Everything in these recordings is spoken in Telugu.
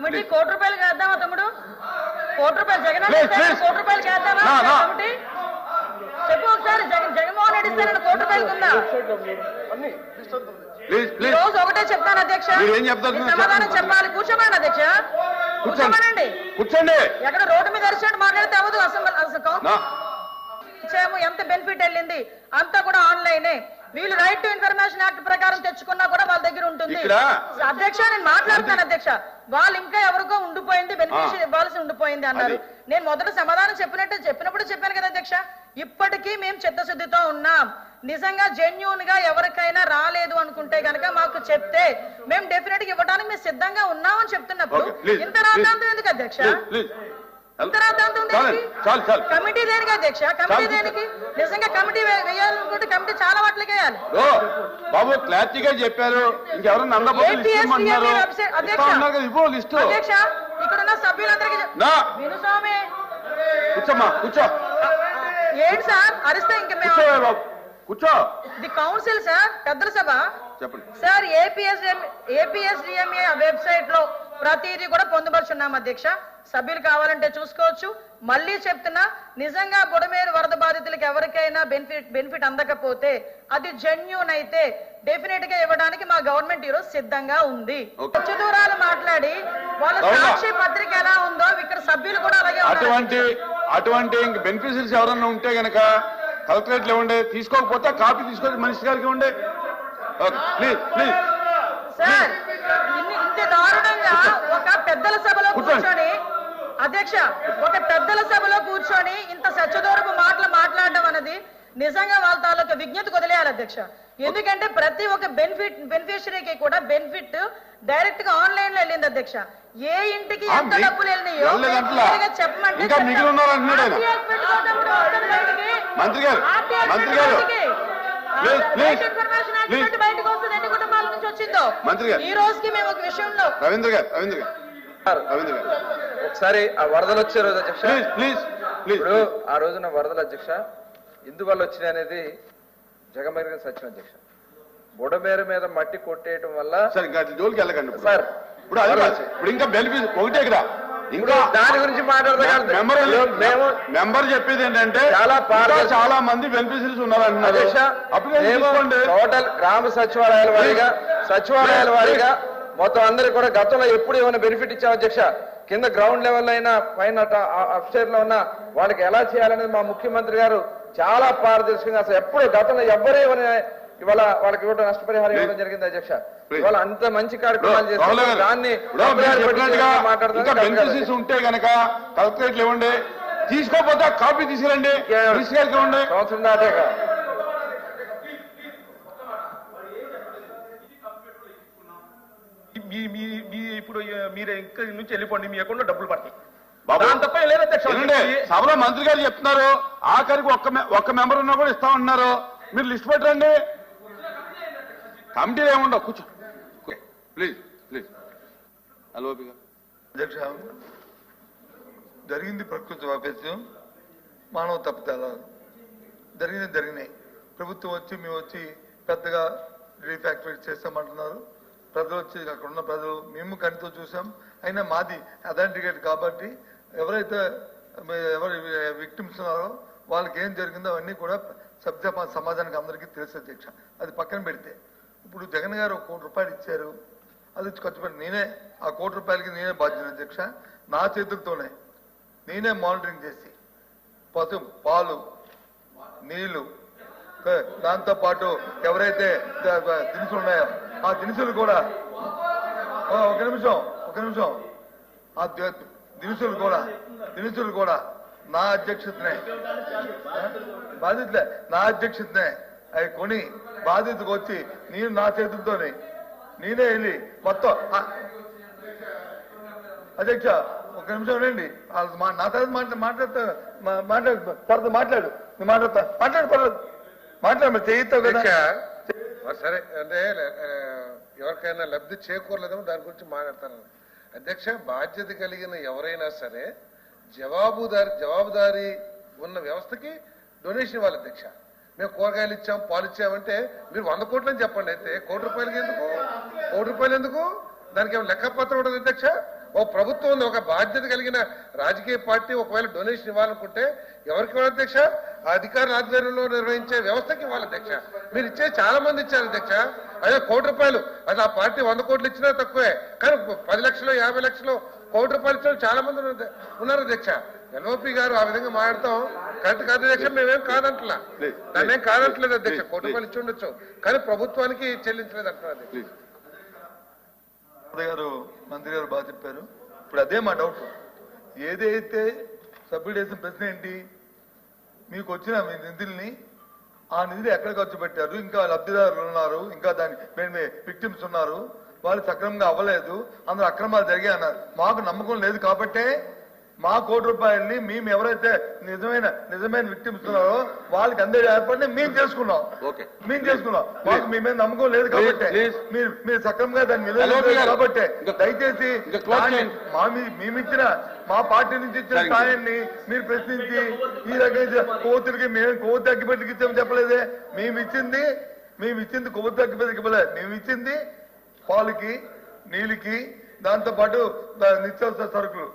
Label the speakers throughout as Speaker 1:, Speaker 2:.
Speaker 1: కమిటీ కోటి రూపాయలు చేద్దామా తమ్ముడు? కోటి రూపాయలు జగన్ కోటి రూపాయలు చేద్దామా కమిటీ? చెప్పు ఒకసారి. జగన్మోహన్ రెడ్డి ఇస్తారని కోటి రూపాయలు ఉందా? ఈ రోజు ఒకటే చెప్తాను అధ్యక్ష, సమాధానం చెప్పాలి. కూర్చోమని అధ్యక్ష, కూర్చోమనండి. కూర్చోండి. ఎక్కడ రోడ్డు మీద అరిచినట్టు మాట్లాడితే అవ్వదు. ఎంత బెనిఫిట్ వెళ్ళింది అంతా కూడా ఆన్లైనే. వీళ్ళు రైట్ టు ఇన్ఫర్మేషన్ యాక్ట్ ప్రకారం తెచ్చుకున్నా కూడా వాళ్ళ దగ్గర ఉంటుంది. అధ్యక్ష నేను మాట్లాడుతాను అధ్యక్ష. వాళ్ళు ఇంకా ఎవరికో ఉండిపోయింది, బెనిఫిషియరీ ఇవ్వాల్సి ఉండిపోయింది అన్నారు. నేను మొదట సమాధానం చెప్పినప్పుడు చెప్పాను కదా అధ్యక్ష. ఇప్పటికీ మేము చిత్తశుద్ధితో ఉన్నాం. నిజంగా జెన్యూన్ గా ఎవరికైనా రాలేదు అనుకుంటే గనక మాకు చెప్తే మేము డెఫినెట్ గా ఇవ్వడానికి మేము సిద్ధంగా ఉన్నామని చెప్తున్నప్పుడు ఇంత రాద్ధాంతం ఎందుకు అధ్యక్ష? కమిటీ దేనికి అధ్యక్ష? కమిటీ దేనికి? నిజంగా కమిటీ వేయాలనుకుంటే కమిటీ చాలా వాటికి వేయాలి.
Speaker 2: బాబు క్లారిటీగా చెప్పారు.
Speaker 1: అధ్యక్ష ఇక్కడున్న సభ్యులందరికీ వినుస్వామి
Speaker 2: కూర్చోమ్మా, కూర్చో.
Speaker 1: ఏంటి సార్ అరిస్తే ఇంకా మేము
Speaker 2: కూర్చో.
Speaker 1: ది కౌన్సిల్ సార్, పెద్దల సభ సార్. ఏపీఎస్డిఎంఏ వెబ్సైట్ లో ప్రతిదీ కూడా పొందుపరుచున్నాం అధ్యక్ష. సభ్యులు కావాలంటే చూసుకోవచ్చు. మళ్ళీ చెప్తున్నా, నిజంగా బుడమేరు వరద బాధితులకు ఎవరికైనా బెనిఫిట్ అందకపోతే అది జెన్యూన్ అయితే డెఫినెట్ గా ఇవ్వడానికి మా గవర్నమెంట్ ఈరోజు సిద్ధంగా ఉంది. దూరాలు మాట్లాడి వాళ్ళ సాక్షి పత్రిక ఎలా ఉందో ఇక్కడ సభ్యులు కూడా అలాగే
Speaker 2: అటువంటి బెనిఫిషరీస్ ఎవరన్నా ఉంటే గనక కలెక్టరేట్ లో ఉండే, తీసుకోకపోతే కాపీ తీసుకొని మనిషి గారికి ఉండే.
Speaker 1: సార్ ఇంత దారుణంగా ఒక పెద్దల సభలో కూర్చొని అధ్యక్ష, ఒక పెద్దల సభలో కూర్చొని ఇంత సత్యదూరపు మాటలు మాట్లాడడం అనేది నిజంగా వాళ్ళ తాలూకా విజ్ఞతకు వదిలేయాలి అధ్యక్ష. ఎందుకంటే ప్రతి ఒక్క బెనిఫిషరీకి కూడా బెనిఫిట్ డైరెక్ట్ గా ఆన్లైన్ లో వెళ్ళింది అధ్యక్ష. ఏ ఇంటికి ఎంత డబ్బులు వెళ్ళినాయో చెప్పమంటే బయటకు వస్తుంది. ఎన్ని కుటుంబాల నుంచి వచ్చిందో ఈ రోజుకి మేము ఒక విషయంలో
Speaker 2: రవీంద్ర గారు
Speaker 3: ఒకసారి ఆ వరదలు వచ్చే రోజు అధ్యక్ష, ఇప్పుడు ఆ రోజున వరదలు అధ్యక్ష ఎందువల్ల వచ్చినాయి అనేది జగమెరిగిన సత్యం అధ్యక్ష. బుడమేరు మీద మట్టి కొట్టేయటం వల్ల
Speaker 2: జోలికి వెళ్ళకండి
Speaker 3: సార్.
Speaker 2: ఇప్పుడు ఇంకా బెనిఫిట్ ఒకటే కదా, ఇంకా
Speaker 3: దాని గురించి మాట్లాడదాం.
Speaker 2: మెంబర్ చెప్పేది ఏంటంటే చాలా మంది బెనిఫిషరీస్ ఉన్నారంటున్నారు.
Speaker 3: టోటల్ గ్రామ సచివాలయాల వారీగా మొత్తం అందరికి కూడా గతంలో ఎప్పుడు ఏమైనా బెనిఫిట్ ఇచ్చాం అధ్యక్ష. కింద గ్రౌండ్ లెవెల్ అయినా పైన అప్స్టేర్ లో ఉన్న వాళ్ళకి ఎలా చేయాలనేది మా ముఖ్యమంత్రి గారు చాలా పారదర్శకంగా, అసలు ఎప్పుడు గతంలో ఎవ్వరే ఇవాళ వాళ్ళకి కూడా నష్టపరిహారం ఇవ్వడం జరిగింది అధ్యక్ష. ఇవాళ అంత మంచి కార్యక్రమాలు చేస్తారు. దాన్ని
Speaker 2: బెనిఫిషరీస్ ఉంటే గనక కలెక్టరేట్లు ఇవ్వండి, తీసుకోపోతే కాపీ తీసుకురండి, ఇవ్వండి.
Speaker 3: సంవత్సరం దాటాక
Speaker 4: ఇప్పుడు మీరు ఇంకా నుంచి వెళ్ళిపోండి, మీ అకౌంట్ లో డబ్బులు పడతాయి.
Speaker 2: తప్ప లేదు అధ్యక్ష. సభలో మంత్రి గారు చెప్తున్నారు, ఆఖరికి ఒక్క మెంబర్ ఉన్నా కూడా ఇస్తామంటున్నారు. మీరు లిస్ట్ పెట్టండి. కమిటీలు ఏముండవు, కూర్చో ప్లీజ్. హలో
Speaker 5: అధ్యక్ష, జరిగింది ప్రకృతి వైపరీత్యం, మానవ తప్పిదాలు జరిగినాయి. ప్రభుత్వం వచ్చి మేము వచ్చి పెద్దగా రీఫ్యాక్టరీ చేస్తామంటున్నారు. ప్రజలు వచ్చి అక్కడ ఉన్న ప్రజలు మేము కంటితో చూసాం. అయినా మాది అథెంటికేట్ కాబట్టి ఎవరైతే విక్టిమ్స్ ఉన్నారో వాళ్ళకి ఏం జరిగిందో అవన్నీ కూడా సమాజానికి అందరికీ తెలుసు అధ్యక్ష. అది పక్కన పెడితే ఇప్పుడు జగన్ గారు 1 కోటి రూపాయలు ఇచ్చారు, అది ఖర్చు పెట్టి నేనే ఆ 1 కోటి రూపాయలకి నేనే బాధ్యత అధ్యక్ష. నా చేతులతోనే నేనే మానిటరింగ్ చేసి పాలు, నీళ్లు, దాంతో పాటు ఎవరైతే దినుసులు ఉన్నాయో ఆ దినుసులు కూడా ఒక నిమిషం ఆ దినుసులు కూడా నా అధ్యక్షతనే అవి కొని బాధ్యతకు వచ్చి నేను నా చేతులతోనే నేనే వెళ్ళి మొత్తం. అధ్యక్ష ఒక నిమిషం ఉండండి, నా తర్వాత మాట్లాడు చేయిస్తావు కదా.
Speaker 6: సరే అంటే ఎవరికైనా లబ్ధి చేకూరలేదేమో దాని గురించి మాట్లాడతాను అధ్యక్ష. బాధ్యత కలిగిన ఎవరైనా సరే జవాబుదారీ ఉన్న వ్యవస్థకి డొనేషన్ ఇవ్వాలి అధ్యక్ష. మేము కూరగాయలు ఇచ్చాం, పాలు ఇచ్చామంటే మీరు 100 కోట్లు అని చెప్పండి. అయితే 1 కోటి రూపాయలకి ఎందుకు? 1 కోటి రూపాయలు ఎందుకు? దానికి ఏమైనా లెక్కపత్రం ఉంటుంది అధ్యక్ష? ఓ ప్రభుత్వం ఉంది, ఒక బాధ్యత కలిగిన రాజకీయ పార్టీ ఒకవేళ డొనేషన్ ఇవ్వాలనుకుంటే ఎవరికి ఇవ్వాలి అధ్యక్ష? ఆ అధికారుల ఆధ్వర్యంలో నిర్వహించే వ్యవస్థకి ఇవ్వాలి అధ్యక్ష. మీరు ఇచ్చే చాలా మంది ఇచ్చారు అధ్యక్ష. అదే ₹1 అది ఆ పార్టీ 100 కోట్లు ఇచ్చినా తక్కువే, కానీ 10 లక్షలు 50 లక్షలు ₹1 ఇచ్చిన చాలా మంది ఉన్నారు అధ్యక్ష. ఎల్ఓపి గారు ఆ విధంగా మాట్లాడతాం కరెక్ట్ కాదు అధ్యక్ష. మేమేం కాదంటలా, దాన్నేం కాదంటలేదు అధ్యక్ష. ₹1 ఇచ్చి ఉండొచ్చు, కానీ ప్రభుత్వానికి చెల్లించలేదు అంటున్నారు అధ్యక్ష.
Speaker 5: గారు మంత్రి గారు బాగా చెప్పారు. ఇప్పుడు అదే మా డౌట్. ఏదైతే సబ్మిట్ చేసిన ప్రశ్న ఏంటి, మీకు వచ్చిన మీ నిధుల్ని ఆ నిధులు ఎక్కడ ఖర్చు పెట్టారు, ఇంకా లబ్ధిదారులు ఉన్నారు, ఇంకా దాని విక్టిమ్స్ ఉన్నారు, వాళ్ళు సక్రమంగా అవ్వలేదు, అందులో అక్రమాలు జరిగాయి అన్నారు. మాకు నమ్మకం లేదు కాబట్టే మా ₹1 మేము ఎవరైతే నిజమైన విక్టిమ్స్ ఉన్నారో వాళ్ళకి అందే ఏర్పాటుని మేము చేసుకున్నాం. మాకు మీ మీద నమ్మకం లేదు కాబట్టి మీరు సక్రమంగా దాన్ని నిలబెట్టారు కాబట్టి దయచేసి మేమిచ్చిన మా పార్టీ నుంచి ఇచ్చిన సాయాన్ని మీరు ప్రశ్నించి ఈ రకంగా కోతులకి మేము కొవ్వొత్తి అగ్గిపెట్టికి ఇచ్చామని చెప్పలేదే. మేము ఇచ్చింది కొవ్వొత్తి అగ్గిపెట్టికి ఇవ్వలేదు. మేము ఇచ్చింది పాలకి, నీళ్ళకి, దాంతో పాటు నిత్యావసర సరుకులు,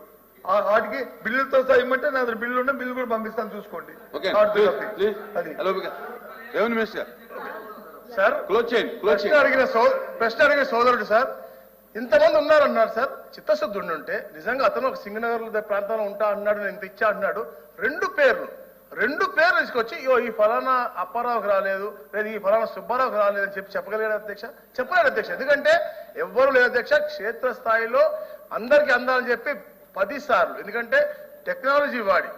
Speaker 5: వాటికి బిల్లులతో సహా ఇమ్మంటే నా దగ్గర బిల్లు ఉంటే బిల్లు కూడా పంపిస్తాను, చూసుకోండి.
Speaker 2: సార్
Speaker 7: ప్రశ్న అడిగిన సోదరుడు సార్, ఇంతమంది ఉన్నారన్నారు సార్. చిత్తశుద్ధి ఉంటే నిజంగా అతను ఒక సింగనగర్ ప్రాంతంలో ఉంటా అన్నాడు, నేను ఇంత ఇచ్చా అన్నాడు. రెండు పేర్లు తీసుకొచ్చి ఈ ఫలానా అప్పారావుకి రాలేదు, లేదా ఈ ఫలానా సుబ్బారావుకి రాలేదు అని చెప్పగలిగాడు అధ్యక్ష? చెప్పలేడు అధ్యక్ష. ఎందుకంటే ఎవ్వరు లేదు అధ్యక్ష. క్షేత్రస్థాయిలో అందరికీ అందాలని చెప్పి 10 సార్లు, ఎందుకంటే టెక్నాలజీ వాడి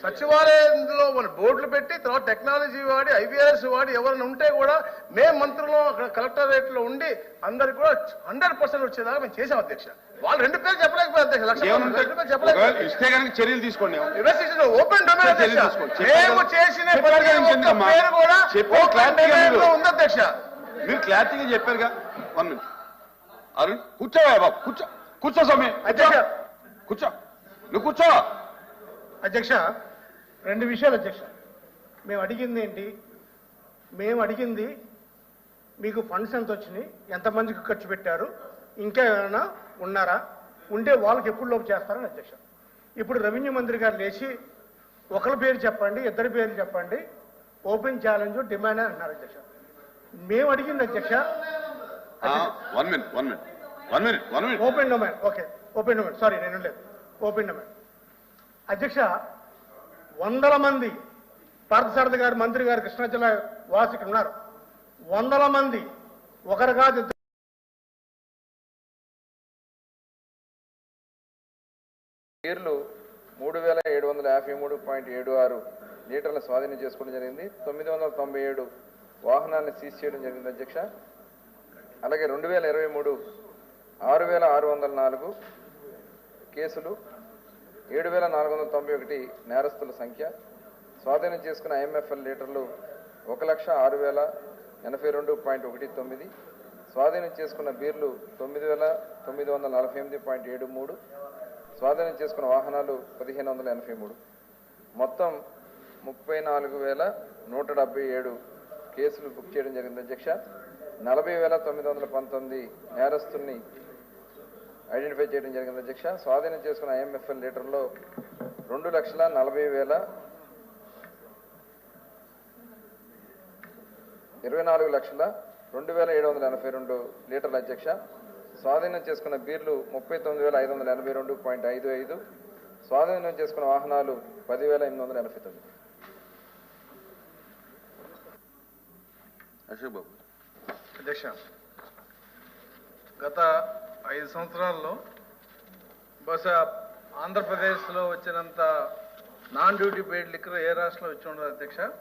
Speaker 7: సచివాలయంలో మన బోర్డులు పెట్టి తర్వాత టెక్నాలజీ వాడి IVRS వాడి ఎవరైనా ఉంటే కూడా మేము మంత్రులు అక్కడ కలెక్టరేట్ లో ఉండి అందరికి కూడా 100% వచ్చేదాకా మేము చేసాం అధ్యక్ష. వాళ్ళు 2 పేర్లు చెప్పలేకపోయారు అధ్యక్ష.
Speaker 2: ఇస్తే కనుక చర్యలు తీసుకోండి.
Speaker 7: ఓపెన్ డొమైన్ అధ్యక్ష. మేము చేసిన పేరు కూడా ఓపెన్ డొమైన్ లో ఉంది అధ్యక్ష.
Speaker 2: మీరు క్లారిటీగా చెప్పారుగా. 1 minute అరుణ్ కూర్చోవా బాబు, కూర్చో సమయం
Speaker 7: అధ్యక్ష.
Speaker 2: కూర్చో, నువ్వు కూర్చో
Speaker 7: అధ్యక్ష. 2 విషయాలు అధ్యక్ష. మేము అడిగింది ఏంటి? మేము అడిగింది మీకు ఫండ్స్ ఎంత వచ్చినాయి, ఎంతమందికి ఖర్చు పెట్టారు, ఇంకా ఏమైనా ఉన్నారా, ఉంటే వాళ్ళకి ఎప్పుడు లోపు చేస్తారని అధ్యక్ష. ఇప్పుడు రెవెన్యూ మంత్రి గారు లేచి ఒకరి పేరు చెప్పండి, 2 పేర్లు చెప్పండి, ఓపెన్ ఛాలెంజ్ డిమాండ్ అని అంటున్నారు అధ్యక్ష. మేము అడిగింది అధ్యక్ష
Speaker 2: 1 minute
Speaker 7: open domain. Okay, open domain. Sorry, నేను లేదు. ఓపెన్ డొమైన్ అధ్యక్ష. 100 మంది పార్థసారథి గారు, మంత్రి గారు, కృష్ణా జిల్లా వాసికి ఉన్నారు. 100 మంది, ఒకరు కాదు,
Speaker 3: నీళ్లు 3753.76 లీటర్ల స్వాధీనం చేసుకోవడం జరిగింది. 997 వాహనాలను సీజ్ చేయడం జరిగింది అధ్యక్ష. అలాగే 2023 6604 కేసులు, 7491 నేరస్తుల సంఖ్య, స్వాధీనం చేసుకున్న IMFL లీటర్లు 1,06,082.19, స్వాధీనం చేసుకున్న బీర్లు 9,948.73, స్వాధీనం చేసుకున్న వాహనాలు 1,583, మొత్తం 34,177 కేసులు బుక్ చేయడం జరిగింది అధ్యక్ష. 40,919 నేరస్తుల్ని ఐడెంటిఫై చేయడం జరిగింది అధ్యక్ష. స్వాధీనం చేసుకున్న IMFL లీటర్లో 24,02,782 లీటర్ల అధ్యక్ష. స్వాధీనం చేసుకున్న బీర్లు 39,582.55, స్వాధీనం చేసుకున్న వాహనాలు 10,889.
Speaker 2: అశోక్ బాబు.
Speaker 7: అధ్యక్ష, గత 5 సంవత్సరాల్లో బహుశా ఆంధ్రప్రదేశ్లో వచ్చినంత నాన్ డ్యూటీ పెయిడ్ లిక్కర్ ఏ రాష్ట్రంలో వచ్చి ఉండదు అధ్యక్ష.